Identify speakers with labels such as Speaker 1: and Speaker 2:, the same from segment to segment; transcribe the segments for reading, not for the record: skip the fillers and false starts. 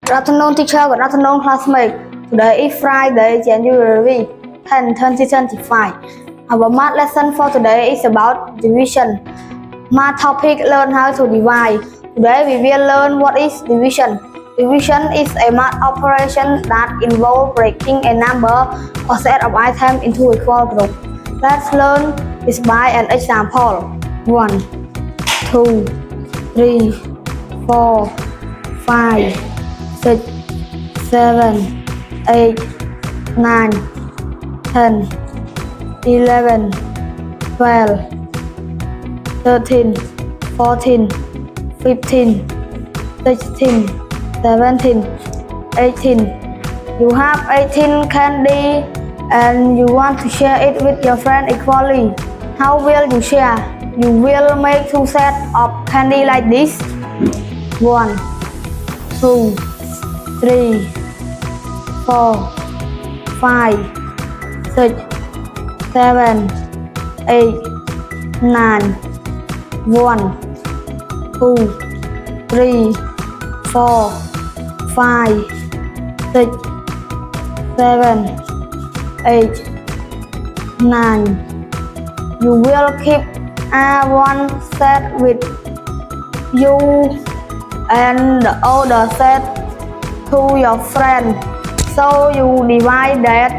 Speaker 1: Good afternoon, teacher. Good afternoon, classmate. Today is Friday, January 10, 2025. Our math lesson for today is about division. Math topic: learn how to divide. Today we will learn what is division. Division is a math operation that involves breaking a number or set of items into equal groups. Let's learn this by an example. 1, 2, 3, 4, 5, 6, 7, 8, 9, 10, 11, 12, 13, 14, 15, 16, 17, 18. You have 18 candy and you want to share it with your friend equally. How will you share? You will make two sets of candy like this. 1, 2, 3, 4, 5, 6, 7, 8, 9, 1, 2, 3, 4, 5, 6, 7, 8, 9. You will keep one set with you and the other set to your friend. So you divide that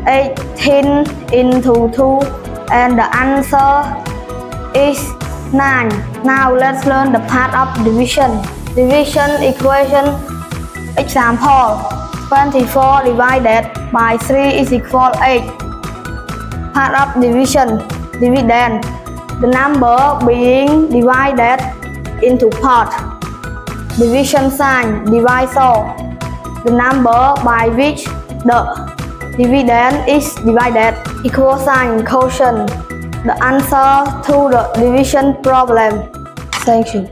Speaker 1: 18 into 2 and the answer is 9. Now let's learn the part of division. Division equation. Example: 24 divided by 3 is equal 8. Part of division. Dividend. The number being divided into parts. Division sign. Divisor. The number by which the dividend is divided. Equal sign. Quotient. The answer to the division problem. Thank you.